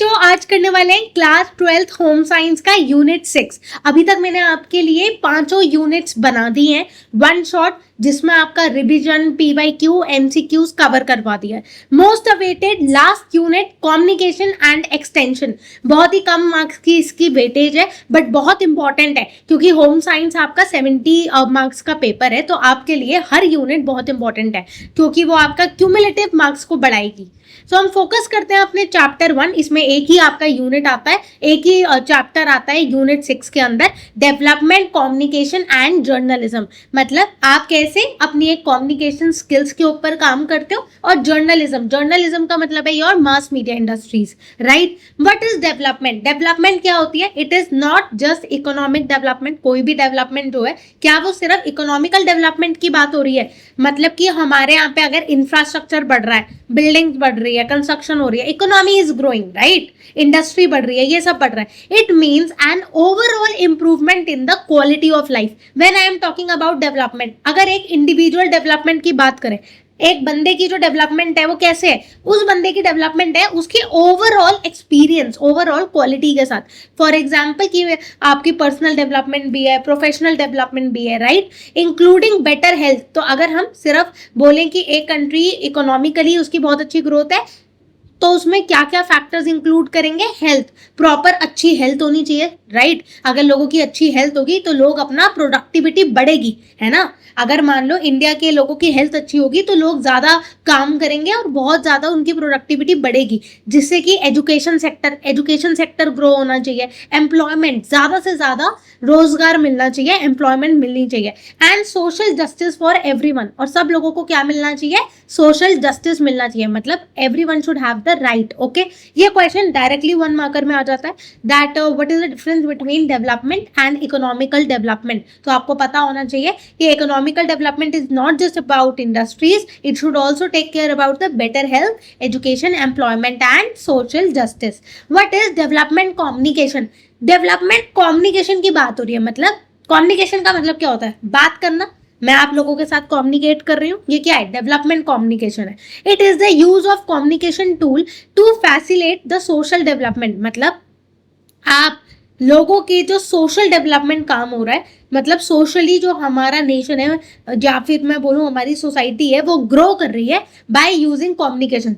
बच्चों, आज करने वाले हैं क्लास 12th होम साइंस का यूनिट 6। अभी तक मैंने आपके लिए पांचों यूनिट्स बना दिए हैं वन शॉट, जिसमें आपका रिवीजन, पीवाईक्यू, एमसीक्यूज कवर करवा दिया है। Most awaited last unit communication and extension, बहुत ही कम मार्क्स की इसकी वेटेज है बट बहुत इंपॉर्टेंट है क्योंकि होम साइंस आपका 70 मार्क्स का पेपर है, तो आपके लिए हर यूनिट बहुत इंपॉर्टेंट है क्योंकि वो आपका क्यूमुलेटिव मार्क्स को बढ़ाएगी। तो हम फोकस करते हैं अपने चैप्टर 1। इसमें एक ही आपका यूनिट आता है, एक ही चैप्टर आता है यूनिट 6 के अंदर, डेवलपमेंट, कम्युनिकेशन एंड जर्नलिज्म। मतलब आप कैसे अपनी एक कम्युनिकेशन स्किल्स के ऊपर काम करते हो, और जर्नलिज्म का मतलब है your mass media industries, right. What is development? Development क्या होती है? It is not just economic development. कोई भी डेवलपमेंट जो है, क्या वो सिर्फ इकोनॉमिकल डेवलपमेंट की बात हो रही है? मतलब कि हमारे यहाँ पे अगर इंफ्रास्ट्रक्चर बढ़ रहा है, बिल्डिंग्स बढ़ रही है, कंस्ट्रक्शन हो रही है, economy is growing, right, industry बढ़ रही है, ये सब बढ़ रहा है, it means an overall improvement in the quality of life when I am talking about development. अगर एक इंडिविजुअल डेवलपमेंट की बात करें, एक बंदे की जो डेवलपमेंट है वो कैसे है, उस बंदे की डेवलपमेंट है उसकी ओवरऑल एक्सपीरियंस, ओवरऑल क्वालिटी के साथ। फॉर एग्जांपल कि आपकी पर्सनल डेवलपमेंट भी है, प्रोफेशनल डेवलपमेंट भी है, राइट, इंक्लूडिंग बेटर हेल्थ। तो अगर हम सिर्फ बोलें कि एक कंट्री इकोनॉमिकली उसकी बहुत अच्छी ग्रोथ है, तो उसमें क्या क्या फैक्टर्स इंक्लूड करेंगे? हेल्थ, प्रॉपर अच्छी हेल्थ होनी चाहिए, राइट। अगर लोगों की अच्छी हेल्थ होगी तो लोग अपना प्रोडक्टिविटी बढ़ेगी, है ना। अगर मान लो इंडिया के लोगों की हेल्थ अच्छी होगी तो लोग ज्यादा काम करेंगे और बहुत ज्यादा उनकी प्रोडक्टिविटी बढ़ेगी, जिससे कि एजुकेशन सेक्टर ग्रो होना चाहिए, एम्प्लॉयमेंट, ज्यादा से ज्यादा रोजगार मिलना चाहिए, एम्प्लॉयमेंट मिलनी चाहिए, and social justice for everyone. और सब लोगों को क्या मिलना चाहिए? सोशल जस्टिस मिलना चाहिए, मतलब everyone should have the right. Okay, ये क्वेश्चन डायरेक्टली 1 मार्कर में आ जाता है, that what is the difference between development and economical development. तो आपको पता होना चाहिए कि economical development is not just about industries, it should also take care about the better health, education, employment and social justice. What is development communication? Development communication की बात हो रही है, मतलब कम्युनिकेशन का मतलब क्या होता है? बात करना। मैं आप लोगों के साथ कम्युनिकेट कर रही हूँ, ये क्या है? डेवलपमेंट कम्युनिकेशन है। It is the use of communication tool to facilitate the social development. मतलब आप लोगों की जो सोशल डेवलपमेंट काम हो रहा है, मतलब सोशली जो हमारा नेशन है या फिर मैं बोलूँ हमारी सोसाइटी है, वो ग्रो कर रही है बाय यूजिंग कम्युनिकेशन।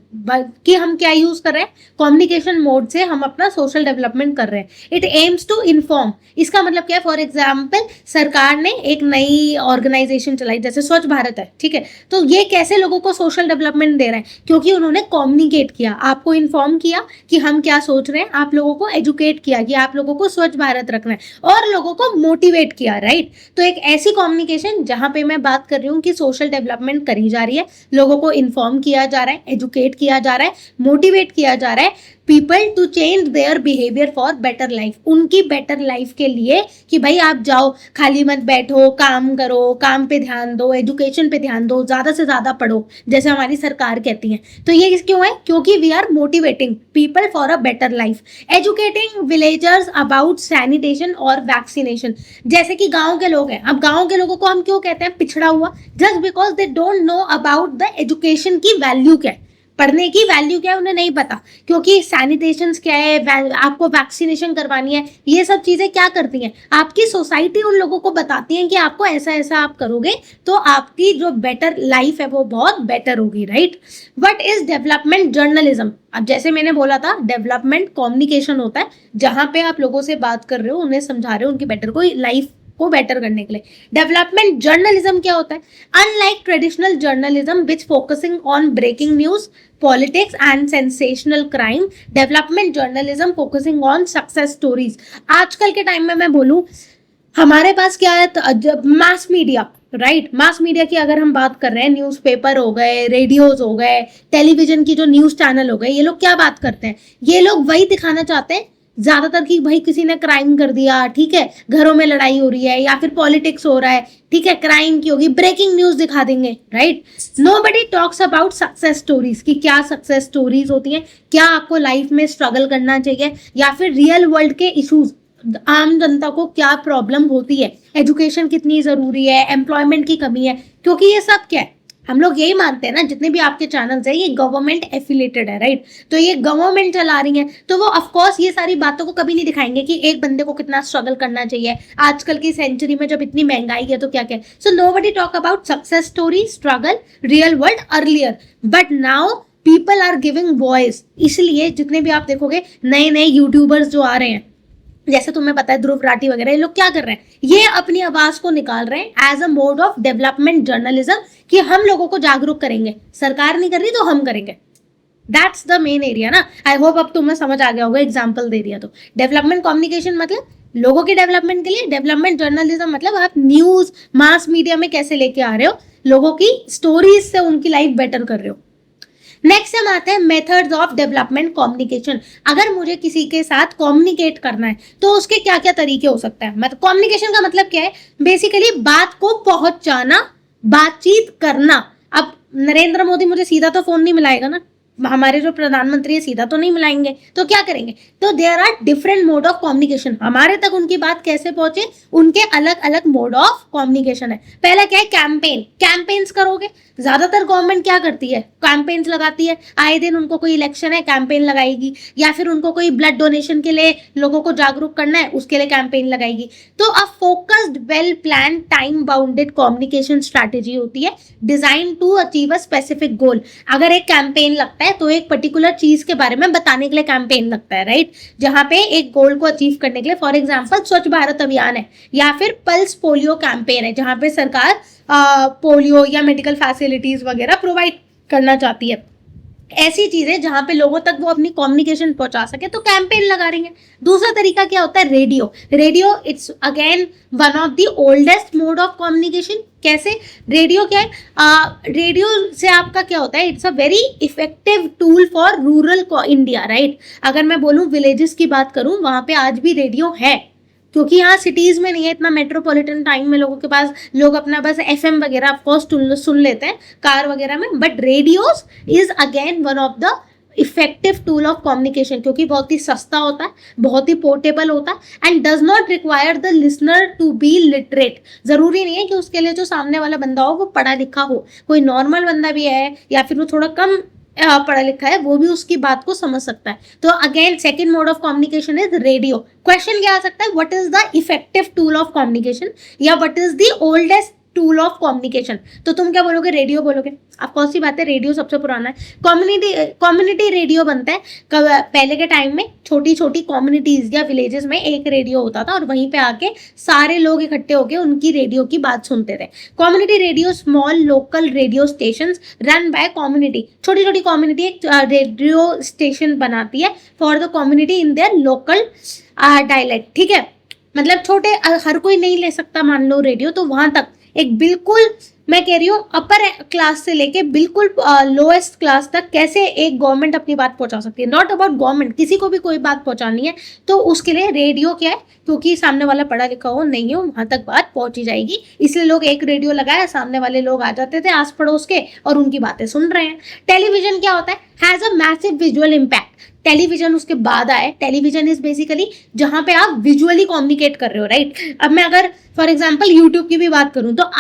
कि हम क्या यूज कर रहे हैं? कम्युनिकेशन मोड से हम अपना सोशल डेवलपमेंट कर रहे हैं। इट एम्स टू इन्फॉर्म, इसका मतलब क्या है? फॉर एग्जाम्पल, सरकार ने एक नई ऑर्गेनाइजेशन चलाई जैसे स्वच्छ भारत है, ठीक है, तो ये कैसे लोगों को सोशल डेवलपमेंट दे रहे हैं? क्योंकि उन्होंने कम्युनिकेट किया, आपको इन्फॉर्म किया कि हम क्या सोच रहे हैं, आप लोगों को एजुकेट किया कि आप लोगों को स्वच्छ भारत रखना है, और लोगों को मोटिवेट किया, राइट। तो एक ऐसी कम्युनिकेशन जहां पे मैं बात कर रही हूँ कि सोशल डेवलपमेंट करी जा रही है, लोगों को इन्फॉर्म किया जा रहा है, एजुकेट किया जा रहा है, मोटिवेट किया जा रहा है people to change their behaviour for better life, उनकी बेटर लाइफ के लिए, कि भाई आप जाओ, खाली मत बैठो, काम करो, काम पे ध्यान दो, एजुकेशन पे ध्यान दो, ज्यादा से ज्यादा पढ़ो, जैसे हमारी सरकार कहती है। तो ये क्यों है? क्योंकि we are motivating people for a better life, educating villagers about sanitation और वैक्सीनेशन। जैसे कि गाँव के लोग हैं, अब गाँव के लोगों को हम क्यों कहते हैं पिछड़ा हुआ? Just because they don't know about the education की वैल्यू क्या है, पढ़ने की वैल्यू क्या है उन्हें नहीं पता। क्योंकि सैनिटेशन क्या है, आपको वैक्सीनेशन करवानी है, ये सब चीजें क्या करती हैं? आपकी सोसाइटी उन लोगों को बताती है कि आपको ऐसा ऐसा आप करोगे तो आपकी जो बेटर लाइफ है वो बहुत बेटर होगी, right. What is development journalism? अब जैसे मैंने बोला था, डेवलपमेंट कम्युनिकेशन होता है जहां पे आप लोगों से बात कर रहे हो, उन्हें समझा रहे हो उनकी बेटर को लाइफ को बेटर करने के लिए। डेवलपमेंट जर्नलिज्म क्या होता है? Unlike traditional journalism which focusing on breaking news, politics and sensational crime, development journalism focusing on success stories. आजकल के टाइम में मैं बोलूं, हमारे पास क्या है? Mass media, right. Mass media की अगर हम बात कर रहे हैं, न्यूज़पेपर हो गए, रेडियोज हो गए, टेलीविजन की जो न्यूज चैनल हो गए, ये लोग क्या बात करते हैं? ये लोग वही दिखाना चाहते हैं ज्यादातर कि भाई किसी ने क्राइम कर दिया, ठीक है, घरों में लड़ाई हो रही है या फिर पॉलिटिक्स हो रहा है, ठीक है, क्राइम की होगी, ब्रेकिंग न्यूज दिखा देंगे, right. Nobody talks about success stories, कि क्या सक्सेस स्टोरीज होती हैं, क्या आपको लाइफ में स्ट्रगल करना चाहिए, या फिर रियल वर्ल्ड के इश्यूज, आम जनता को क्या प्रॉब्लम होती है, एजुकेशन कितनी जरूरी है, एम्प्लॉयमेंट की कमी है, क्योंकि ये सब क्या है? हम लोग यही मानते हैं ना, जितने भी आपके चैनल्स हैं ये गवर्नमेंट एफिलेटेड है, राइट? तो ये गवर्नमेंट चला रही है, तो वो ऑफ कोर्स ये सारी बातों को कभी नहीं दिखाएंगे कि एक बंदे को कितना स्ट्रगल करना चाहिए आजकल की सेंचुरी में जब इतनी महंगाई है तो क्या क्या। So nobody talk about success story, struggle, real world earlier, but now people are giving voice. इसलिए जितने भी आप देखोगे नए नए यूट्यूबर्स जो आ रहे हैं, जैसे तुम्हें पता है ध्रुव राठी वगैरह, ये लोग क्या कर रहे हैं, ये अपनी आवाज को निकाल रहे हैं as a mode of development journalism, कि हम लोगों को जागरूक करेंगे, सरकार नहीं कर रही तो हम करेंगे। दैट्स द मेन एरिया ना। आई होप अब तुम्हें समझ आ गया होगा, एग्जाम्पल दे दिया तो। डेवलपमेंट कम्युनिकेशन मतलब लोगों के डेवलपमेंट के लिए, डेवलपमेंट जर्नलिज्म मतलब आप न्यूज मास मीडिया में कैसे लेके आ रहे हो, लोगों की स्टोरीज से उनकी लाइफ बेटर कर रहे हो। नेक्स्ट हम आते हैं मेथड्स ऑफ डेवलपमेंट कम्युनिकेशन। अगर मुझे किसी के साथ कम्युनिकेट करना है तो उसके क्या क्या तरीके हो सकते हैं। मतलब कम्युनिकेशन का मतलब क्या है, बेसिकली बात को पहुंचाना, बातचीत करना। अब नरेंद्र मोदी मुझे सीधा तो फोन नहीं मिलाएगा ना, हमारे जो प्रधानमंत्री है सीधा तो नहीं मिलाएंगे, तो क्या करेंगे, तो there are different mode of communication. हमारे तक उनकी बात कैसे पहुंचे, उनके अलग अलग मोड ऑफ कम्युनिकेशन है। पहला क्या है, कैंपेन। कैंपेन्स करोगे, ज्यादातर गवर्नमेंट क्या करती है, कैंपेन्स लगाती है। आए दिन उनको कोई इलेक्शन है कैंपेन लगाएगी, या फिर उनको कोई ब्लड डोनेशन के लिए लोगों को जागरूक करना है उसके लिए कैंपेन लगाएगी। तो a focused, well plan, time bounded communication strategy होती है, design to achieve a specific goal. अगर एक कैंपेन लगता है तो एक पर्टिकुलर चीज के बारे में बताने के लिए कैंपेन लगता है, राइट? जहां पे एक गोल को अचीव करने के लिए, फॉर एग्जांपल स्वच्छ भारत अभियान है, या फिर पल्स पोलियो कैंपेन है, जहां पे सरकार पोलियो या मेडिकल फैसिलिटीज वगैरह प्रोवाइड करना चाहती है। ऐसी चीजें जहां पे लोगों तक वो अपनी कम्युनिकेशन पहुंचा सके, तो कैंपेन लगा रही है। दूसरा तरीका क्या होता है, radio. Radio it's again one of the oldest mode of communication. कैसे, रेडियो क्या है, रेडियो से आपका क्या होता है, it's a very effective tool for rural India, right? अगर मैं बोलूं विलेजेस की बात करूं, वहां पे आज भी रेडियो है, क्योंकि यहाँ सिटीज में नहीं है इतना, मेट्रोपॉलिटन टाइम में लोगों के पास, लोग अपना बस एफएम वगैरह ऑफकोर्स सुन लेते हैं कार वगैरह में, but radios is again one of the effective tool of communication, क्योंकि बहुत ही सस्ता होता है, बहुत ही पोर्टेबल होता है, and does not require the listener to be literate. जरूरी नहीं है कि उसके लिए जो सामने वाला बंदा हो वो पढ़ा लिखा हो, कोई नॉर्मल बंदा भी है या फिर वो थोड़ा कम पढ़ा लिखा है, वो भी उसकी बात को समझ सकता है। तो again second mode of communication is radio. Question क्या आ सकता है, what is the effective tool of communication, या what is the oldest tool of communication. तो तुम क्या बोलोगे, रेडियो बोलोगे। अब कौन सी बात है, रेडियो सबसे पुराना है। कम्युनिटी रेडियो बनता है पहले के टाइम में, छोटी छोटी कम्युनिटीज या विलेजेस में एक रेडियो होता था और वहीं पे आके सारे लोग इकट्ठे होके उनकी रेडियो की बात सुनते थे। Community radio small local radio station run by community. छोटी छोटी कम्युनिटी एक रेडियो स्टेशन बनाती है for the community in their local dialect, ठीक है? मतलब छोटे, हर कोई नहीं ले सकता मान लो रेडियो, तो वहां तक एक बिल्कुल, मैं कह रही हूँ अपर क्लास से लेके बिल्कुल लोएस्ट क्लास तक कैसे एक गवर्नमेंट अपनी बात पहुंचा सकती है। नॉट अबाउट गवर्नमेंट, किसी को भी कोई बात पहुंचानी है तो उसके लिए रेडियो क्या है, क्योंकि सामने वाला पढ़ा लिखा हो नहीं हो, वहां तक बात पहुंची जाएगी। इसलिए लोग एक रेडियो लगाया, सामने वाले लोग आ जाते थे आस पड़ोस के और उनकी बातें सुन रहे हैं। टेलीविजन क्या होता है, has a massive visual impact. Television उसके बाद आए। टेलीविजन इज बेसिकली जहां पे आप विजुअली कम्युनिकेट कर रहे हो, राइट? अब मैं अगर फॉर एग्जांपल यूट्यूब की भी बात करूं तो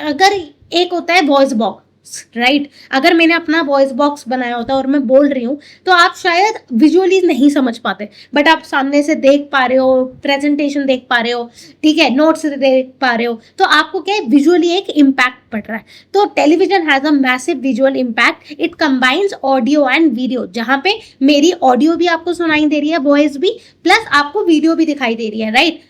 अगर एक होता है वॉइस बॉक्स, राइट? अगर मैंने अपना वॉइस बॉक्स बनाया होता है और मैं बोल रही हूँ तो आप शायद विजुअली नहीं समझ पाते, बट आप सामने से देख पा रहे हो, प्रेजेंटेशन देख पा रहे हो, ठीक है, नोट्स देख पा रहे हो, तो आपको क्या है, विजुअली एक इम्पैक्ट पड़ रहा है। तो television has a massive visual impact. It combines audio and video, जहां पे मेरी ऑडियो भी आपको सुनाई दे रही है, वॉइस भी, प्लस आपको वीडियो भी दिखाई दे रही है, राइट?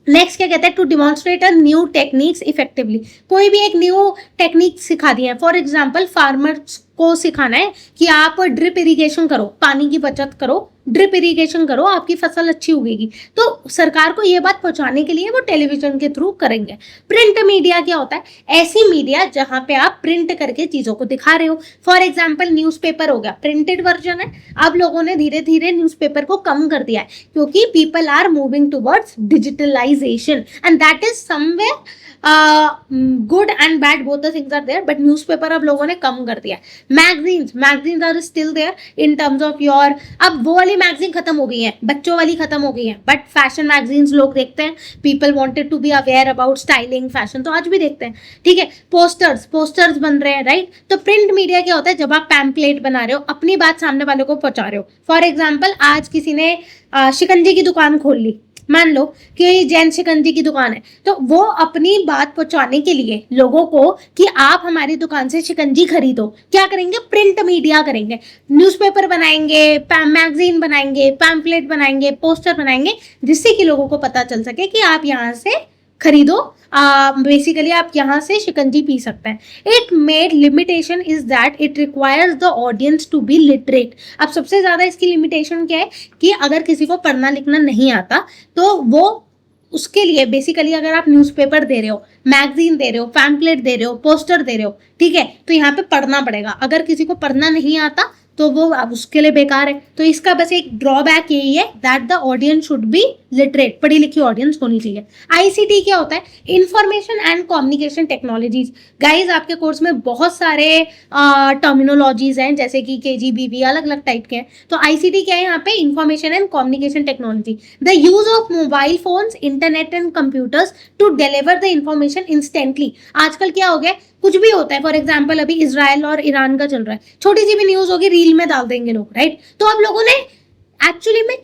नेक्स्ट क्या कहता है, to demonstrate a new techniques effectively. कोई भी एक न्यू टेक्निक सिखा दी है, फॉर एग्जांपल फार्मर्स को सिखाना है कि आप ड्रिप इरिगेशन करो, पानी की बचत करो, ड्रिप इरिगेशन करो, आपकी फसल अच्छी उगेगी। तो सरकार को ये बात पहुंचाने के लिए वो टेलीविजन के थ्रू करेंगे। प्रिंट मीडिया क्या होता है, ऐसी मीडिया जहां पे आप प्रिंट करके चीजों को दिखा रहे हो। फॉर एग्जाम्पल न्यूज़पेपर हो गया, प्रिंटेड वर्जन है। अब लोगों ने धीरे धीरे न्यूज़पेपर को कम कर दिया है, क्योंकि people are moving towards digitalisation, and that is somewhere good and bad, both the things are there, but newspaper अब लोगों ने कम कर दिया है। Magazines are still there in terms of your, अब वो वाली वाली मैगजीन खत्म हो गई है, बच्चों वाली खत्म हो गई है, बट फैशन मैगजीन्स लोग देखते हैं. People wanted to be aware about styling fashion, तो आज भी देखते हैं. ठीक है, पोस्टर्स बन रहे हैं, राइट. तो प्रिंट मीडिया क्या होता है, जब आप पैम्पलेट बना रहे हो, अपनी बात सामने वाले को पहुंचा रहे हो. फॉर एग्जाम्पल, आज किसी ने शिकंजी की दुकान खोल ली, मान लो कि जैन शिकंजी की दुकान है, तो वो अपनी बात पहुंचाने के लिए लोगों को कि आप हमारी दुकान से शिकंजी खरीदो, क्या करेंगे, प्रिंट मीडिया करेंगे, न्यूज़पेपर बनाएंगे, मैगजीन बनाएंगे, पैम्पलेट बनाएंगे, पोस्टर बनाएंगे, जिससे कि लोगों को पता चल सके कि आप यहाँ से खरीदो, बेसिकली आप यहाँ से शिकंजी पी सकते हैं. It made limitation is that it requires the audience to be literate. अब सबसे ज्यादा इसकी लिमिटेशन क्या है कि अगर किसी को पढ़ना लिखना नहीं आता तो वो उसके लिए बेसिकली अगर आप न्यूज़पेपर दे रहे हो, मैगजीन दे रहे हो, पैम्पलेट दे रहे हो, पोस्टर दे रहे हो, ठीक है, तो यहाँ पे पढ़ना पड़ेगा. अगर किसी को पढ़ना नहीं आता तो वो अब उसके लिए बेकार है. तो इसका बस एक ड्रॉबैक यही है that the audience should be literate, पढ़ी लिखी ऑडियंस होनी चाहिए. आईसीटी क्या होता है, information and communication technologies. Guys आपके कोर्स में बहुत सारे टर्मिनोलॉजीज हैं, जैसे कि केजीबीवी, अलग अलग टाइप के हैं. तो आईसीटी क्या है यहाँ पे, information and communication technology, the use of mobile phones, internet and computers to deliver the information instantly. आजकल क्या हो गया, कुछ भी होता है, फॉर एग्जाम्पल अभी इजराइल और ईरान का चल रहा है, छोटी सी भी न्यूज होगी रील में डाल देंगे लोग, राइट. तो अब लोगों ने एक्चुअली में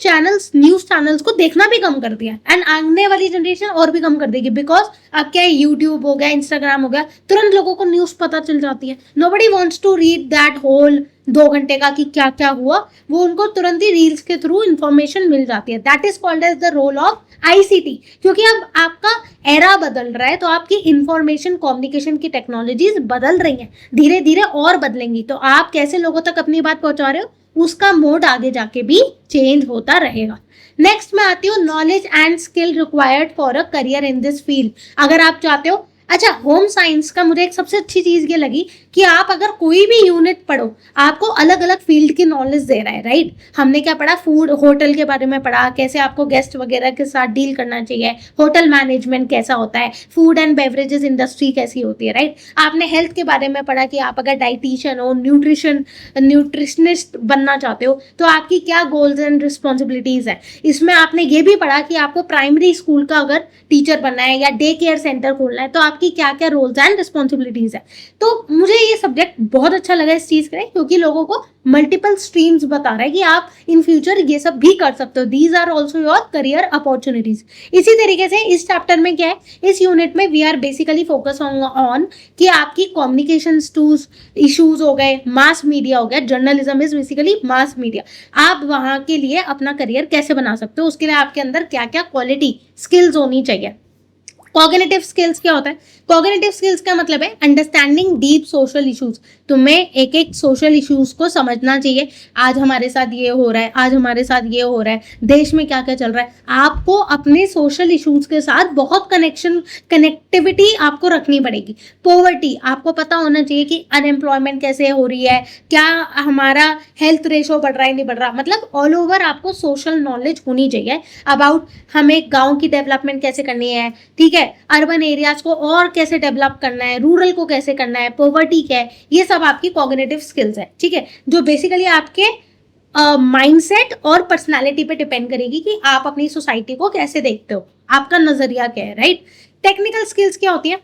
न्यूज चैनल्स को देखना भी कम कर दिया, एंड आने वाली जनरेशन और भी कम कर देगी, बिकॉज अब क्या है, यूट्यूब हो गया, इंस्टाग्राम हो गया, तुरंत लोगों को न्यूज पता चल जाती है. Nobody wants to read that whole 2 घंटे का कि क्या क्या हुआ, वो उनको तुरंत ही रील्स के थ्रू इंफॉर्मेशन मिल जाती है. That is called as the role of ICT. क्योंकि अब आपका एरा बदल रहा है, तो आपकी इंफॉर्मेशन कम्युनिकेशन की टेक्नोलॉजीज बदल रही हैं, धीरे धीरे और बदलेंगी. तो आप कैसे लोगों तक अपनी बात पहुंचा रहे हो, उसका मोड आगे जाके भी चेंज होता रहेगा. नेक्स्ट में आती हूँ, knowledge and skill required for a career in this field. अगर आप चाहते हो, अच्छा, होम साइंस का मुझे एक सबसे अच्छी चीज ये लगी कि आप अगर कोई भी यूनिट पढ़ो, आपको अलग अलग फील्ड की नॉलेज दे रहा है, राइट. हमने क्या पढ़ा, फूड होटल के बारे में पढ़ा, कैसे आपको गेस्ट वगैरह के साथ डील करना चाहिए, होटल मैनेजमेंट कैसा होता है, फूड एंड बेवरेजेस इंडस्ट्री कैसी होती है, राइट. आपने हेल्थ के बारे में पढ़ा कि आप अगर डाइटिशियन हो, न्यूट्रिशनिस्ट बनना चाहते हो, तो आपकी क्या गोल्स एंड रिस्पॉन्सिबिलिटीज है. इसमें आपने ये भी पढ़ा कि आपको प्राइमरी स्कूल का अगर टीचर बनना है या डे केयर सेंटर खोलना है, तो आपकी क्या क्या रोल्स एंड रिस्पॉन्सिबिलिटीज है. तो मुझे ये सब्जेक्ट बहुत अच्छा लगा इस चीज के लिए, क्योंकि लोगों को मल्टीपल स्ट्रीम्स बता रहा है कि आप इन फ्यूचर ये सब भी कर सकते हो. These are also your career opportunities. इसी तरीके से इस चैप्टर में क्या है, इस यूनिट में we are basically focus on कि आपकी कम्युनिकेशन इश्यूज हो गए, मास मीडिया हो गया, journalism is basically mass media. आप वहां के लिए अपना करियर कैसे बना सकते हो, उसके लिए आपके अंदर क्या क्या क्वालिटी स्किल्स होनी चाहिए. कॉग्निटिव स्किल्स क्या होता है, कॉग्निटिव स्किल्स का मतलब है अंडरस्टैंडिंग डीप सोशल इश्यूज. तुम्हें एक एक सोशल इश्यूज को समझना चाहिए. आज हमारे साथ ये हो रहा है, आज हमारे साथ ये हो रहा है, देश में क्या क्या चल रहा है. आपको अपने सोशल इश्यूज के साथ बहुत कनेक्टिविटी आपको रखनी पड़ेगी. पॉवर्टी, आपको पता होना चाहिए कि अनएम्प्लॉयमेंट कैसे हो रही है, क्या हमारा हेल्थ रेशो बढ़ रहा है नहीं बढ़ रहा. मतलब ऑल ओवर आपको सोशल नॉलेज होनी चाहिए अबाउट हमें गाँव की डेवलपमेंट कैसे करनी है, ठीक है, अर्बन एरियाज को और कैसे डेवलप करना है, रूरल को कैसे करना है, पॉवर्टी क्या है, ये सब आपकी कॉग्निटिव स्किल्स है, ठीक है, जो बेसिकली आपके माइंडसेट और पर्सनालिटी पे डिपेंड करेगी कि आप अपनी सोसाइटी को कैसे देखते हो, आपका नजरिया क्या है, राइट. टेक्निकल स्किल्स क्या होती है,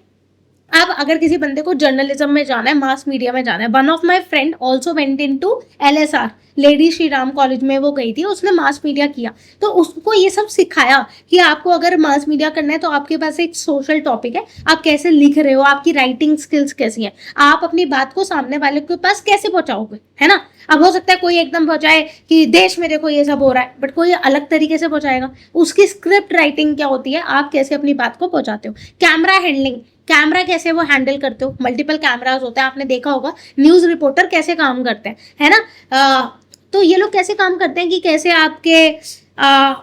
अब अगर किसी बंदे को जर्नलिज्म में जाना है, मास मीडिया में जाना है, one of my friend also went into LSR, lady Shri Ram college में वो गई थी, उसने मास मीडिया किया, तो उसको ये सब सिखाया कि आपको अगर मास मीडिया करना है तो आपके पास एक सोशल टॉपिक है, आप कैसे लिख रहे हो, आपकी राइटिंग स्किल्स कैसी है, आप अपनी बात को सामने वाले के पास कैसे पहुंचाओगे, है ना. अब हो सकता है कोई एकदम पहुंचाए कि देश में देखो ये सब हो रहा है, बट कोई अलग तरीके से पहुंचाएगा. उसकी स्क्रिप्ट राइटिंग क्या होती है, आप कैसे अपनी बात को पहुंचाते हो. कैमरा हैंडलिंग, कैमरा कैसे वो हैंडल करते हो, मल्टीपल कैमराज होते हैं, आपने देखा होगा न्यूज रिपोर्टर कैसे काम करते हैं, है ना. तो ये लोग कैसे काम करते हैं कि कैसे आपके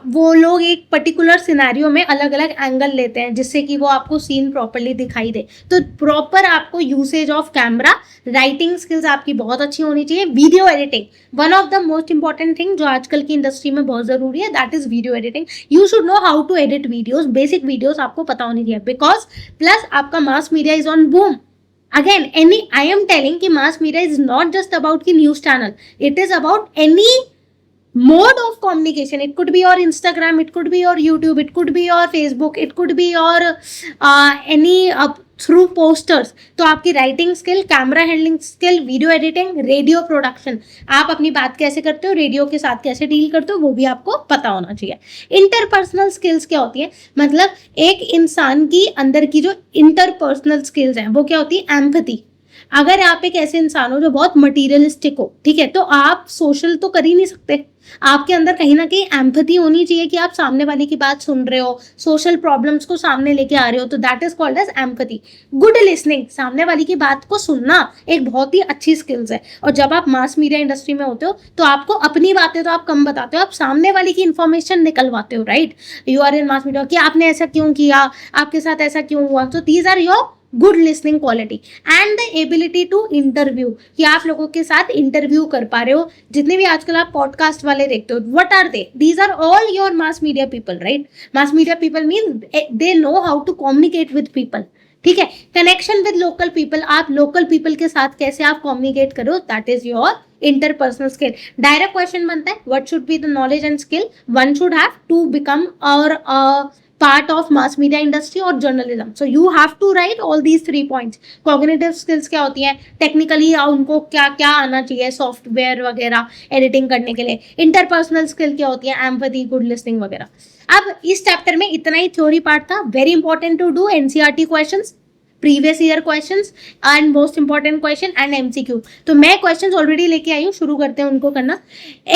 वो लोग एक पर्टिकुलर सिनेरियो में अलग अलग एंगल लेते हैं जिससे कि वो आपको सीन प्रॉपरली दिखाई दे. तो प्रॉपर आपको usage of camera, writing skills आपकी बहुत अच्छी होनी चाहिए. Video editing, one of the most important thing जो आजकल की इंडस्ट्री में बहुत जरूरी है, that is video editing. You should know how to edit videos, basic videos आपको पता होनी चाहिए, बिकॉज प्लस आपका mass media is on boom. Again, I am telling कि mass media is not just about the news channel. It is about any mode of communication, it could be your Instagram, it could be your YouTube, it could be your Facebook, it could be your any through posters. तो आपकी writing skill, camera handling skill, video editing, radio production, आप अपनी बात कैसे करते हो, radio के साथ कैसे डील करते हो, वो भी आपको पता होना चाहिए. इंटरपर्सनल स्किल्स क्या होती है, मतलब एक इंसान की अंदर की जो इंटरपर्सनल स्किल्स हैं वो क्या होती है, एम्पैथी. अगर आप एक ऐसे इंसान हो जो बहुत मटीरियलिस्टिक हो, ठीक है, तो आप सोशल तो कर ही नहीं सकते. आपके अंदर कहीं ना कहीं एम्पैथी होनी चाहिए कि आप सामने वाले की बात सुन रहे हो, सोशल प्रॉब्लम्स को सामने लेके आ रहे हो, तो that is called as empathy. Good listening, सामने वाले की बात को सुनना एक बहुत ही अच्छी स्किल्स है. और जब आप मास मीडिया इंडस्ट्री में होते हो तो आपको अपनी बातें तो आप कम बताते हो, आप सामने वाले की इंफॉर्मेशन निकलवाते हो, right. You are in mass media कि आपने ऐसा क्यों किया, आपके साथ ऐसा क्यों हुआ. तो these are your good listening quality. And the ability to interview, कि आप लोगों के साथ इंटरव्यू कर पा रहे हो. जितने भी आजकल आप पॉडकास्ट वाले देखते हो, what are they, these are all your mass media people, right. Mass media people mean they know how to communicate with people, ठीक है. कनेक्शन विद लोकल पीपल, आप लोकल पीपल के साथ कैसे आप कम्युनिकेट करो, that is your interpersonal skill. Direct question बनता है, what should be the knowledge and skill one should have to become और part of mass media industry or journalism. So you have to write all these 3 points. Cognitive skills क्या होती हैं, technically उनको क्या क्या आना चाहिए, सॉफ्टवेयर वगैरह एडिटिंग करने के लिए. इंटरपर्सनल स्किल क्या होती है, एम्पैथी, गुड लिसनिंग वगैरह. अब इस चैप्टर में इतना ही थ्योरी पार्ट था. Very important to do NCERT questions, previous year questions and most important question and MCQ. तो मैं क्वेश्चंस ऑलरेडी लेके आई हूँ, शुरू करते हैं उनको करना.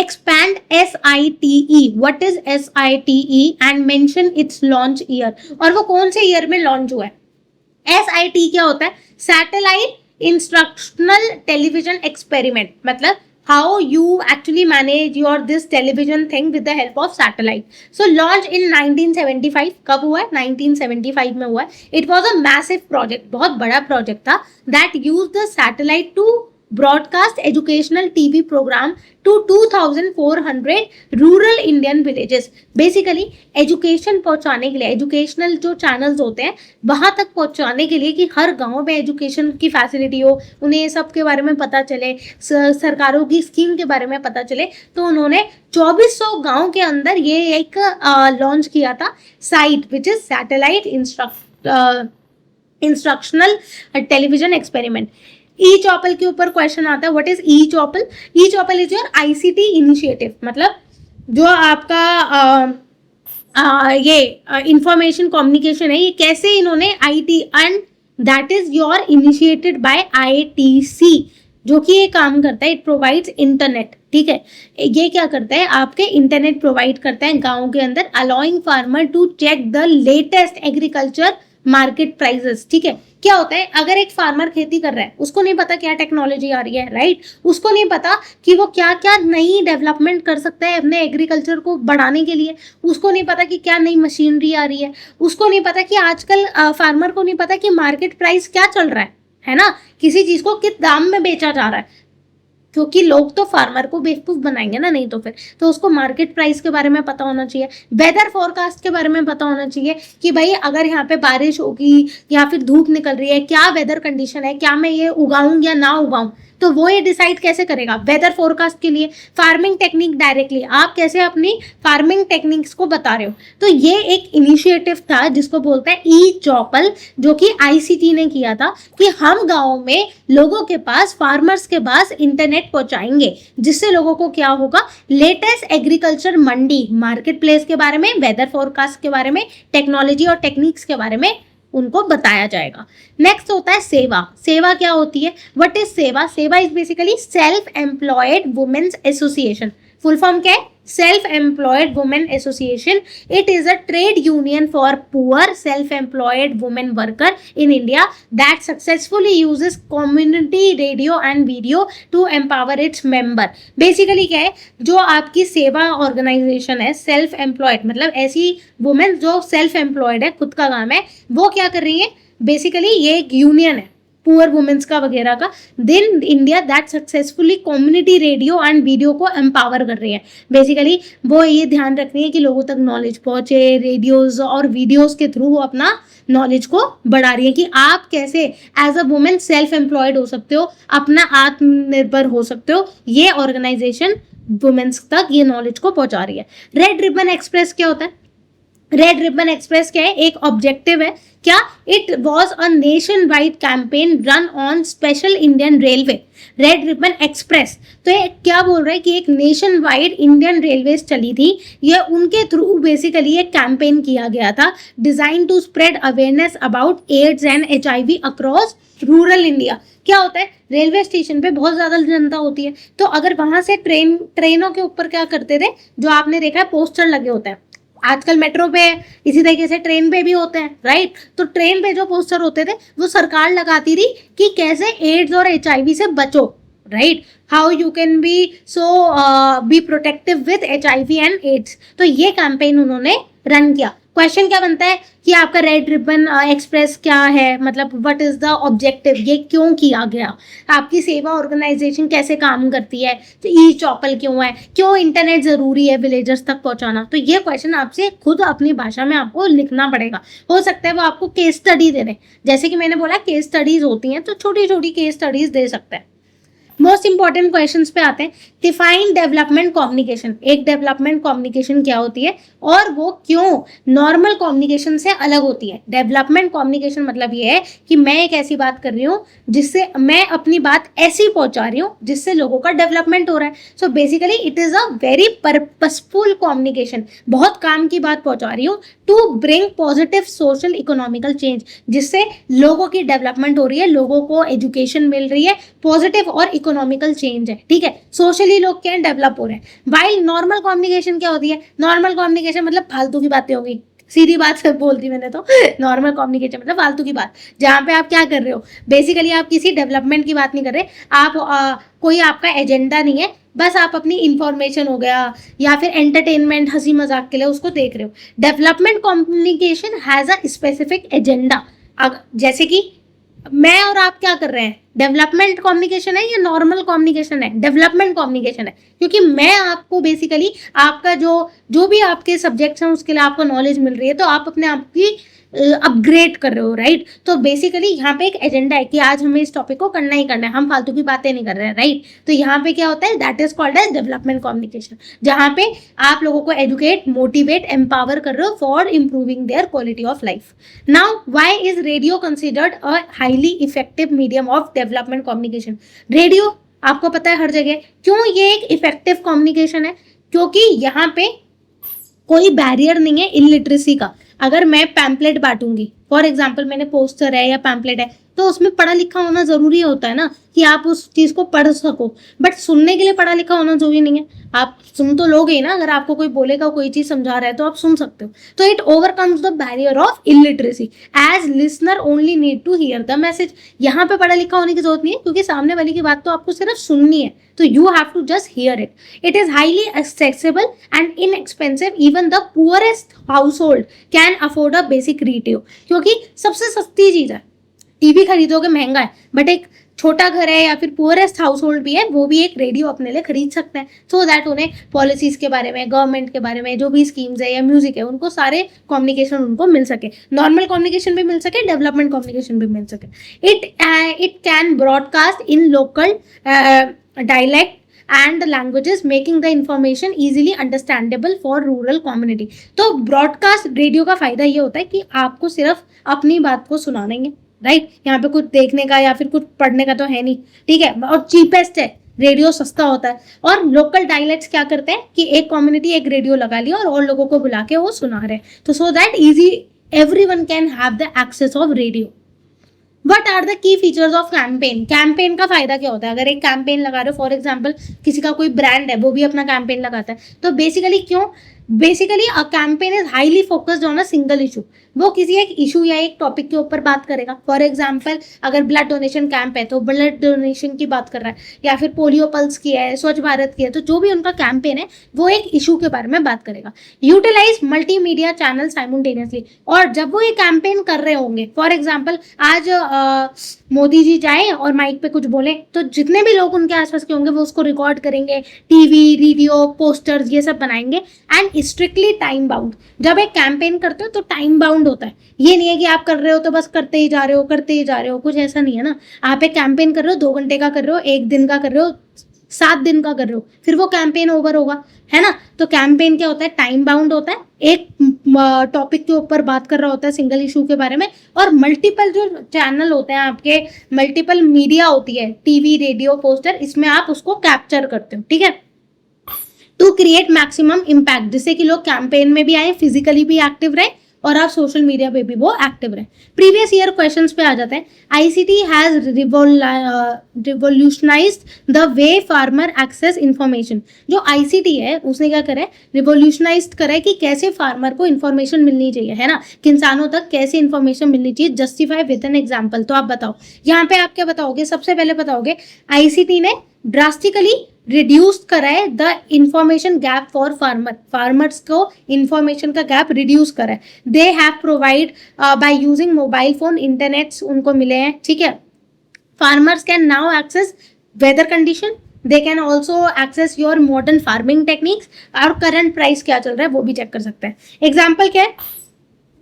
Expand SITE, what is SITE and mention it's launch year, और वो कौन से ईयर में लॉन्च हुआ है. SITE क्या होता है, सैटेलाइट इंस्ट्रक्शनल टेलीविजन एक्सपेरिमेंट, मतलब how you actually manage your this television thing with the help of satellite. So launched in 1975. कब हुआ है, 1975 में हुआ है. It was a massive project, बहुत बड़ा प्रोजेक्ट था, that used the satellite to broadcast educational TV program to 2400 rural Indian villages. Basically education पहुंचाने के लिए, एजुकेशनल जो चैनल्स होते हैं वहां तक पहुंचाने के लिए कि हर गांव में एजुकेशन की फैसिलिटी हो, उन्हें ये सब के बारे में पता चले, सरकारों की स्कीम के बारे में पता चले. तो उन्होंने 2400 गांव के अंदर ये एक लॉन्च किया था, SITE which is satellite instructional television experiment. E Choupal के ऊपर क्वेश्चन आता है, what is E Choupal. E Choupal is your ICT initiative, मतलब जो आपका ये इंफॉर्मेशन कम्युनिकेशन है, ये कैसे इन्होंने IT and that is your initiated by ITC, जो कि ये काम करता है. इट प्रोवाइड्स इंटरनेट, ठीक है. ये क्या करता है, आपके इंटरनेट प्रोवाइड करता है गाँव के अंदर, allowing farmer to check the latest agriculture market prices, ठीक है. क्या होता है, अगर एक फार्मर खेती कर रहा है, उसको नहीं पता क्या टेक्नोलॉजी आ रही है, राइट. उसको नहीं पता कि वो क्या क्या नई डेवलपमेंट कर सकता है अपने एग्रीकल्चर को बढ़ाने के लिए. उसको नहीं पता कि क्या नई मशीनरी आ रही है. उसको नहीं पता कि आजकल फार्मर को नहीं पता कि मार्केट प्राइस क्या चल रहा है ना, किसी चीज को किस दाम में बेचा जा रहा है, क्योंकि लोग तो फार्मर को बेवकूफ बनाएंगे ना, नहीं तो फिर तो उसको मार्केट प्राइस के बारे में पता होना चाहिए, वेदर फोरकास्ट के बारे में पता होना चाहिए कि भाई अगर यहाँ पे बारिश होगी या फिर धूप निकल रही है, क्या वेदर कंडीशन है, क्या मैं ये उगाऊं या ना उगाऊं. तो वो ये डिसाइड कैसे करेगा, वेदर फोरकास्ट के लिए. फार्मिंग टेक्निक डायरेक्टली आप कैसे अपनी फार्मिंग टेक्निक्स को बता रहे हो. तो ये एक इनिशिएटिव था जिसको बोलते हैं ई चॉपल, जो कि ICT ने किया था कि हम गाँव में लोगों के पास, फार्मर्स के पास इंटरनेट पहुंचाएंगे, जिससे लोगों को क्या होगा, लेटेस्ट एग्रीकल्चर मंडी, मार्केट प्लेस के बारे में, वेदर फोरकास्ट के बारे में, टेक्नोलॉजी और टेक्निक्स के बारे में उनको बताया जाएगा. नेक्स्ट होता है सेवा. सेवा क्या होती है, व्हाट इज सेवा. सेवा is basically self employed women's association. Full form क्या है, self employed women association. It is a trade union for poor self employed women worker in India that successfully uses community radio and video to empower its member. Basically क्या है, जो आपकी सेवा organisation है, self employed मतलब ऐसी women जो self employed है, खुद का काम है, वो क्या कर रही है, बेसिकली ये एक यूनियन है पुअर वुमेन्स का वगैरह का, दिन India that successfully community radio and video को एम्पावर कर रही है. बेसिकली वो ये ध्यान रख रही है कि लोगों तक नॉलेज पहुंचे, रेडियोज और वीडियोस के थ्रू वो अपना नॉलेज को बढ़ा रही है कि आप कैसे as a women self employed हो सकते हो, अपना आत्मनिर्भर हो सकते हो. ये ऑर्गेनाइजेशन वुमेन्स तक ये नॉलेज को पहुंचा रही है। रेड रिबन एक्सप्रेस क्या होता है? रेड रिबन एक्सप्रेस क्या है? एक ऑब्जेक्टिव है क्या? It was a nation wide campaign run on special Indian railway. Red ribbon express तो ये क्या बोल रहा है कि एक नेशन वाइड इंडियन रेलवेज चली थी, ये उनके थ्रू बेसिकली एक कैंपेन किया गया था design to spread awareness about AIDS and HIV across rural India. क्या होता है? रेलवे स्टेशन पे बहुत ज्यादा जनता होती है, तो अगर वहां से ट्रेनों के ऊपर क्या करते थे, जो आपने देखा है पोस्टर लगे होते हैं, आजकल मेट्रो पे इसी तरीके से ट्रेन पे भी होते हैं, राइट? तो ट्रेन पे जो पोस्टर होते थे वो सरकार लगाती थी कि कैसे एड्स और HIV से बचो, right? How you can be be protective with HIV and AIDS. तो ये कैंपेन उन्होंने रन किया। क्वेश्चन क्या बनता है कि आपका रेड रिबन एक्सप्रेस क्या है, मतलब व्हाट इज द ऑब्जेक्टिव, ये क्यों किया गया, आपकी सेवा ऑर्गेनाइजेशन कैसे काम करती है, तो ई चौपल क्यों है, क्यों इंटरनेट जरूरी है विलेजर्स तक पहुंचाना। तो ये क्वेश्चन आपसे खुद अपनी भाषा में आपको लिखना पड़ेगा। हो सकता है वो आपको केस स्टडी दे दें, जैसे कि मैंने बोला केस स्टडीज होती हैं, तो छोटी छोटी केस स्टडीज दे सकते हैं। मोस्ट इंपॉर्टेंट क्वेश्चंस पे आते हैं। Define development communication. एक डेवलपमेंट कम्युनिकेशन क्या होती है और वो क्यों नॉर्मल कम्युनिकेशन से अलग होती है। डेवलपमेंट कम्युनिकेशन मतलब ये है कि मैं एक ऐसी बात कर रही हूँ जिससे मैं अपनी बात ऐसी पहुंचा रही हूँ जिससे लोगों का डेवलपमेंट हो रहा है। So basically it is a very purposeful communication, बहुत काम की बात पहुंचा रही हूँ to bring positive social economical change, जिससे लोगों की डेवलपमेंट हो रही है, लोगों को एजुकेशन मिल रही है, पॉजिटिव और इकोनॉमिकल चेंज है, ठीक है। सोशली लोग क्या डेवलप हो रहे हैं। वाइल नॉर्मल कम्युनिकेशन क्या होती है? नॉर्मल कम्युनिकेशन मतलब फालतू की बातें होगी, सीधी बात से बोल दी मैंने तो। नॉर्मल कम्युनिकेशन मतलब फालतू की बात, जहाँ पे आप क्या कर रहे हो, बेसिकली आप किसी डेवलपमेंट की बात नहीं कर रहे, आप कोई आपका एजेंडा नहीं है, बस आप अपनी इंफॉर्मेशन हो गया या फिर एंटरटेनमेंट हंसी मजाक के लिए उसको देख रहे हो। Development communication has a specific agenda. जैसे कि मैं और आप क्या कर रहे हैं, डेवलपमेंट कम्युनिकेशन है या नॉर्मल कम्युनिकेशन है? डेवलपमेंट कम्युनिकेशन है, क्योंकि मैं आपको बेसिकली आपका जो जो भी आपके सब्जेक्ट्स हैं उसके लिए आपको नॉलेज मिल रही है, तो आप अपने आप की अपग्रेड कर रहे हो, राइट? तो बेसिकली यहाँ पे एक एजेंडा है कि आज हमें इस टॉपिक को करना ही करना है, हम फालतू की बातें नहीं कर रहे हैं, राइट? तो यहाँ पे क्या होता है, that is called as development communication, जहाँ पे आप लोगों को एजुकेट, मोटिवेट, एम्पावर कर रहे हो for improving there quality of life. Now why is radio considered a highly effective medium of development communication? Radio आपको पता है हर जगह, क्यों ये एक इफेक्टिव कम्युनिकेशन है? क्योंकि यहाँ पे कोई बैरियर नहीं है इलिटरेसी का। अगर मैं पैम्पलेट बांटूंगी, फॉर एग्जाम्पल मैंने पोस्टर है या पैम्पलेट है, तो उसमें पढ़ा लिखा होना जरूरी होता है ना, कि आप उस चीज को पढ़ सको, बट सुनने के लिए पढ़ा लिखा होना जरूरी नहीं है। आप सुन तो लोगे ही ना, अगर आपको कोई बोलेगा, कोई चीज समझा रहा है तो आप सुन सकते हो। तो it overcomes the barrier of illiteracy as listener only need to hear the message. यहाँ पे पढ़ा लिखा होने की जरूरत नहीं है, क्योंकि सामने वाले की बात तो आपको सिर्फ सुननी है, तो you have to just hear it. It is highly accessible and inexpensive, even the poorest household can afford a basic radio, क्योंकि सबसे सस्ती चीज है। टीवी खरीदोगे महंगा है, बट एक छोटा घर है या फिर पुअरेस्ट हाउस होल्ड भी है, वो भी एक रेडियो अपने लिए खरीद सकते हैं, सो दैट उन्हें पॉलिसीज के बारे में, गवर्नमेंट के बारे में, जो भी स्कीम्स है या म्यूजिक है, उनको सारे कम्युनिकेशन उनको मिल सके, नॉर्मल कम्युनिकेशन भी मिल सके, डेवलपमेंट कम्युनिकेशन भी मिल सके। It can broadcast in local dialect and languages, making the information easily understandable for rural community। तो ब्रॉडकास्ट रेडियो का फायदा ये होता है कि आपको सिर्फ अपनी बात को सुना देंगे, राइट? यहाँ पे कुछ देखने का या फिर कुछ पढ़ने का तो है नहीं, ठीक है, और चीपेस्ट है, रेडियो सस्ता होता है। और लोकल डायलेक्ट्स क्या करते हैं कि एक कम्युनिटी एक रेडियो लगा लिया और लोगों को बुला के वो सुना रहे, तो so that easy everyone can have the access of radio. What are the key features of campaign? Campaign का फायदा क्या होता है? अगर एक कैंपेन लगा रहे हो, फॉर एग्जाम्पल किसी का कोई ब्रांड है, वो भी अपना कैंपेन लगाता है, तो बेसिकली क्यों? Basically a campaign is highly focused on a single issue. वो किसी एक इशू या एक टॉपिक के ऊपर बात करेगा। फॉर एग्जाम्पल अगर ब्लड डोनेशन कैंप है तो ब्लड डोनेशन की बात कर रहा है, या फिर पोलियो पल्स की है, स्वच्छ भारत की है, तो जो भी उनका कैंपेन है वो एक इशू के बारे में बात करेगा। Utilize multimedia channel simultaneously. और जब वो ये कैंपेन कर रहे होंगे, फॉर एग्जाम्पल आज मोदी जी जाए और माइक पे कुछ बोले, तो जितने भी लोग उनके आसपास के होंगे वो उसको रिकॉर्ड करेंगे, टीवी, रेडियो, पोस्टर्स ये सब बनाएंगे। And strictly time bound. जब एक कैंपेन करते हो तो टाइम बाउंड होता है, ये नहीं है कि आप कर रहे हो तो बस करते ही जा रहे हो, कुछ ऐसा नहीं है ना। आप एक कैंपेन कर रहे हो, 2 घंटे का कर रहे हो, 1 दिन का कर रहे हो, 7 दिन का कर रहे हो, फिर वो कैंपेन ओवर होगा, है ना। तो कैंपेन क्या होता है, टाइम बाउंड होता है, एक टॉपिक के ऊपर बात कर रहा होता है, सिंगल इशू के बारे में, और मल्टीपल जो चैनल होते हैं आपके, मल्टीपल मीडिया होती है, टीवी, रेडियो, पोस्टर, इसमें आप उसको कैप्चर करते हो, ठीक है, टू क्रिएट मैक्सिमम इम्पैक्ट, जिससे कि लोग कैंपेन में भी आए, फिजिकली भी एक्टिव रहे और आप सोशल मीडिया पे भी वो एक्टिव रहे। प्रीवियस ईयर क्वेश्चंस पे आ जाते हैं। ICT has revolutionised the way farmer access information. जो आईसीटी है उसने क्या करा है, रिवोल्यूशनाइज्ड करा है कि कैसे फार्मर को इन्फॉर्मेशन मिलनी चाहिए, है ना, किसानों तक कैसे इन्फॉर्मेशन मिलनी चाहिए। Justify with an example. तो आप बताओ, यहाँ पे आप क्या बताओगे, सबसे पहले बताओगे आईसीटी ने ड्रास्टिकली रिड्यूस करा है the information gap for farmers को इंफॉर्मेशन का गैप रिड्यूस करा है। They have provide by using mobile phone, internet उनको मिले हैं, ठीक है। Farmers can now access weather condition, they can also access your modern farming techniques, और करंट प्राइस क्या चल रहा है वो भी चेक कर सकते हैं। एग्जाम्पल क्या है,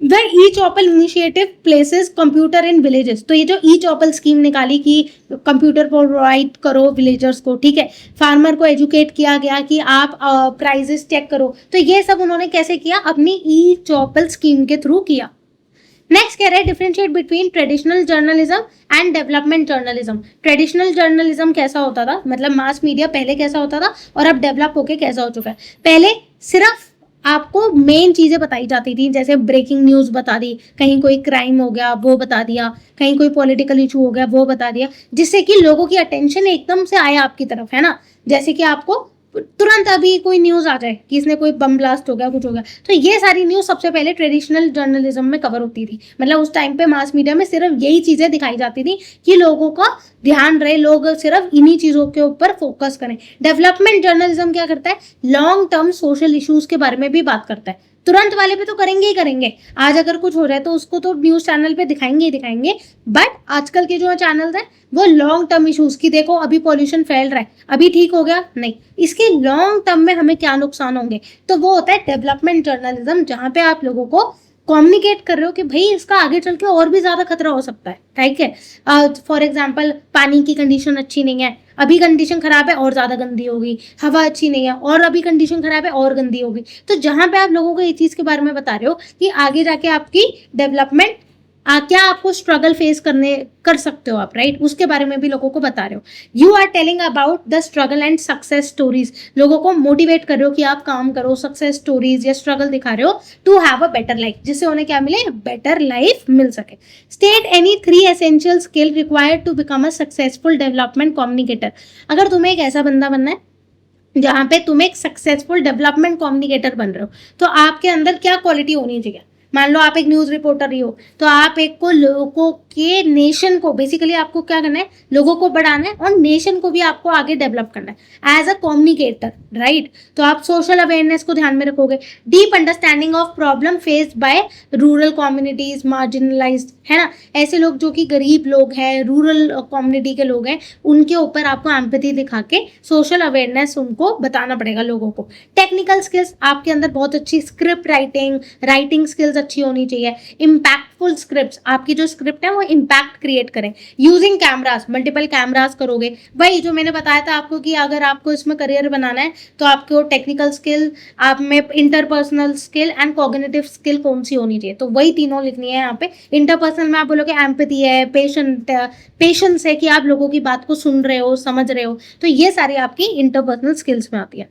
the E Choupal initiative places computer in villages. तो ये जो ई चॉपल स्कीम निकाली कि कंप्यूटर प्रोवाइड करो विलेजर्स को, ठीक है, फार्मर को एजुकेट किया गया कि आप प्राइजेस चेक करो, तो ये सब उन्होंने कैसे किया, अपनी ई चॉपल स्कीम के थ्रू किया। नेक्स्ट कह रहा है differentiate between traditional journalism and development journalism. Traditional journalism कैसा होता था, मतलब मास मीडिया पहले कैसा होता था और अब डेवलप होके कैसा हो चुका है। पहले सिर्फ आपको मेन चीजें बताई जाती थी, जैसे ब्रेकिंग न्यूज बता दी, कहीं कोई क्राइम हो गया वो बता दिया, कहीं कोई पॉलिटिकल इशू हो गया वो बता दिया, जिससे कि लोगों की अटेंशन एकदम से आए आपकी तरफ, है ना। जैसे कि आपको तुरंत अभी कोई न्यूज आ जाए कि इसने कोई बम ब्लास्ट हो गया, कुछ हो गया, तो ये सारी न्यूज सबसे पहले ट्रेडिशनल जर्नलिज्म में कवर होती थी। मतलब उस टाइम पे मास मीडिया में सिर्फ यही चीजें दिखाई जाती थी कि लोगों का ध्यान रहे, लोग सिर्फ इन्हीं चीजों के ऊपर फोकस करें। डेवलपमेंट जर्नलिज्म क्या करता है, लॉन्ग टर्म सोशल इश्यूज के बारे में भी बात करता है। तुरंत वाले पे तो करेंगे ही करेंगे, आज अगर कुछ हो जाए तो उसको तो न्यूज चैनल पे दिखाएंगे ही दिखाएंगे, बट आजकल के जो चैनल्स हैं वो लॉन्ग टर्म इश्यूज की, देखो अभी पॉल्यूशन फैल रहा है, अभी ठीक हो गया नहीं, इसके लॉन्ग टर्म में हमें क्या नुकसान होंगे, तो वो होता है डेवलपमेंट जर्नलिज्म, जहां पे आप लोगों को कम्युनिकेट कर रहे हो कि भाई इसका आगे चल के और भी ज्यादा खतरा हो सकता है, ठीक है। फॉर एग्जाम्पल पानी की कंडीशन अच्छी नहीं है, अभी कंडीशन खराब है और ज्यादा गंदी होगी, हवा अच्छी नहीं है और अभी कंडीशन खराब है और गंदी होगी। तो जहां पे आप लोगों को ये चीज के बारे में बता रहे हो कि आगे जाके आपकी डेवलपमेंट क्या आपको स्ट्रगल फेस कर सकते हो आप, राइट, उसके बारे में भी लोगों को बता रहे हो। You are telling about the struggle and success stories, लोगों को मोटिवेट कर रहे हो कि आप काम करो, सक्सेस स्टोरीज या स्ट्रगल दिखा रहे हो to have a better life, जिससे उन्हें क्या मिले, बेटर लाइफ मिल सके। State any 3 essential skill required to become a successful development communicator. अगर तुम्हें एक ऐसा बंदा बनना है जहां पे तुम एक सक्सेसफुल डेवलपमेंट कम्युनिकेटर बन रहे हो, तो आपके अंदर क्या क्वालिटी होनी चाहिए। मान लो आप एक न्यूज रिपोर्टर ही हो, तो आप एक को लोगों के नेशन को, बेसिकली आपको क्या करना है, लोगों को बढ़ाना है और नेशन को भी आपको आगे डेवलप करना है एज अ कम्युनिकेटर, राइट। तो आप सोशल अवेयरनेस को ध्यान में रखोगे, deep understanding of problem faced by rural communities, marginalised, है ना, ऐसे लोग जो कि गरीब लोग हैं, रूरल कम्युनिटी के लोग हैं, उनके ऊपर आपको एम्पैथी दिखा के सोशल अवेयरनेस उनको बताना पड़ेगा लोगों को। टेक्निकल स्किल्स आपके अंदर बहुत अच्छी, स्क्रिप्ट राइटिंग स्किल्स अच्छी होनी चाहिए। इम्पैक्टफुल स्क्रिप्ट्स, आपकी जो स्क्रिप्ट है वो इम्पैक्ट क्रिएट करें। यूजिंग कैमरास, मल्टीपल कैमरास करोगे, वही जो मैंने बताया था आपको कि अगर आपको इसमें करियर बनाना है तो आपको टेक्निकल स्किल, आप में interpersonal skill and cognitive skill कौन सी होनी चाहिए, तो वही तीनों लिखनी है यहाँ पे। इंटरपर्सनल में आप बोलोगे एम्पैथी है, पेशेंस है कि आप लोगों की बात को सुन रहे हो, समझ रहे हो, तो ये सारी आपकी इंटरपर्सनल स्किल्स में आती है।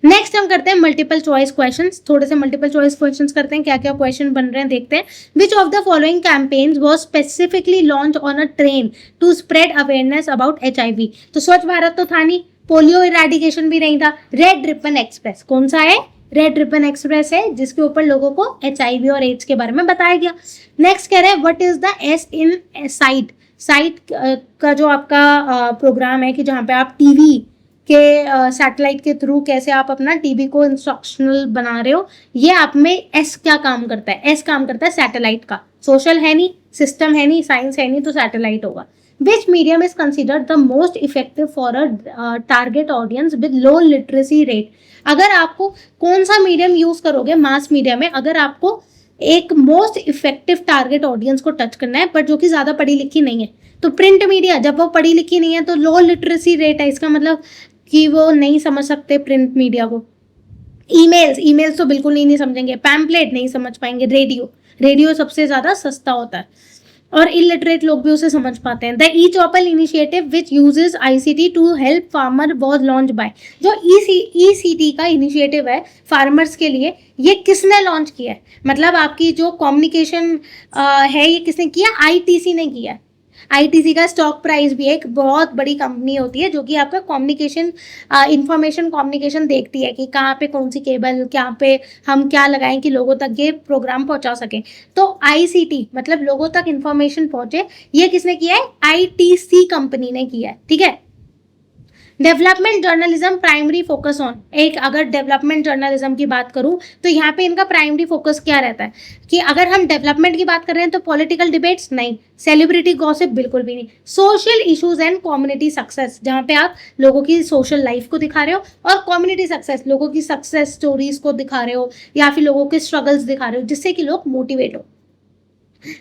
नेक्स्ट हम करते हैं मल्टीपल चॉइस क्वेश्चंस, थोड़े से मल्टीपल चॉइस क्वेश्चंस करते हैं, क्या क्या क्वेश्चन बन रहे हैं देखते हैं। Which of the following campaigns was specifically launch on a train to spread awareness about HIV। तो स्वच्छ भारत तो था नहीं, पोलियो इरेडिकेशन भी नहीं था, रेड रिबन एक्सप्रेस कौन सा है, रेड रिबन एक्सप्रेस है, जिसके ऊपर लोगों को HIV और AIDS के बारे में बताया गया। नेक्स्ट कह रहे हैं what is the S in site का जो आपका प्रोग्राम है कि जहाँ पे आप टीवी के सैटेलाइट के थ्रू कैसे आप अपना टीवी को इंस्ट्रक्शनल बना रहे हो, ये आप में एस क्या काम करता है, एस काम करता है सैटेलाइट का। सोशल है नहीं, सिस्टम है नहीं, साइंस है नहीं, तो सैटेलाइट होगा। विच medium is considered the most effective for a target audience with low literacy rate. अगर आपको कौन सा मीडियम यूज करोगे मास मीडिया में, अगर आपको एक मोस्ट इफेक्टिव टारगेट ऑडियंस को टच करना है पर जो कि ज्यादा पढ़ी लिखी नहीं है, तो प्रिंट मीडिया, जब वो पढ़ी लिखी नहीं है तो लो लिटरेसी रेट है, इसका मतलब कि वो नहीं समझ सकते प्रिंट मीडिया को। ईमेल्स तो बिल्कुल नहीं समझेंगे। पैम्पलेट नहीं समझ पाएंगे। रेडियो सबसे ज़्यादा सस्ता होता है और इलिटरेट लोग भी उसे समझ पाते हैं। The E Choupal initiative which uses ICT to help farmer was launch by, जो ECT का इनिशिएटिव है फार्मर्स के लिए, ये किसने लॉन्च किया है? मतलब आपकी जो कम्युनिकेशन है ये किसने किया? ITC ने किया है। ITC का स्टॉक प्राइस भी एक बहुत बड़ी कंपनी होती है जो कि आपका कम्युनिकेशन इंफॉर्मेशन कम्युनिकेशन देखती है कि कहाँ पे कौन सी केबल, कहाँ पे हम क्या लगाएं कि लोगों तक ये प्रोग्राम पहुंचा सके। तो ICT मतलब लोगों तक इंफॉर्मेशन पहुंचे, ये किसने किया है? ITC कंपनी ने किया है। ठीक है। Development journalism primary focus on, एक अगर डेवलपमेंट जर्नलिज्म की बात करूं तो यहाँ पे इनका प्राइमरी फोकस क्या रहता है कि अगर हम डेवलपमेंट की बात कर रहे हैं तो पॉलिटिकल डिबेट्स नहीं, सेलिब्रिटी गॉसिप बिल्कुल भी नहीं, social issues and community success, जहाँ पे आप लोगों की सोशल लाइफ को दिखा रहे हो, और कम्युनिटी सक्सेस लोगों की सक्सेस स्टोरीज को दिखा रहे हो या फिर लोगों के स्ट्रगल्स दिखा रहे हो जिससे कि लोग मोटिवेट हो।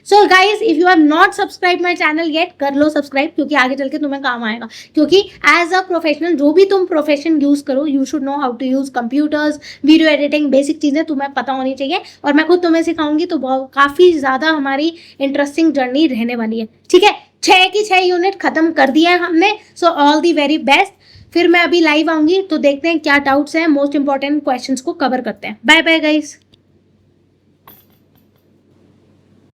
So guys if you have not subscribe my channel yet, कर लो सब्सक्राइब, क्योंकि आगे चल के तुम्हें काम आएगा। क्योंकि एज अ प्रोफेशनल जो भी तुम प्रोफेशन यूज करो, you should know how to use computers, video editing, basic चीजें तुम्हें पता होनी चाहिए, और मैं खुद तुम्हें सिखाऊंगी। तो काफी ज्यादा हमारी इंटरेस्टिंग जर्नी रहने वाली है। ठीक है, 6 की 6 यूनिट खत्म कर दिया है हमने। So all the very best. फिर मैं अभी लाइव आऊंगी तो देखते हैं क्या डाउट्स हैं, मोस्ट इंपॉर्टेंट क्वेश्चंस को कवर करते हैं। Bye bye guys.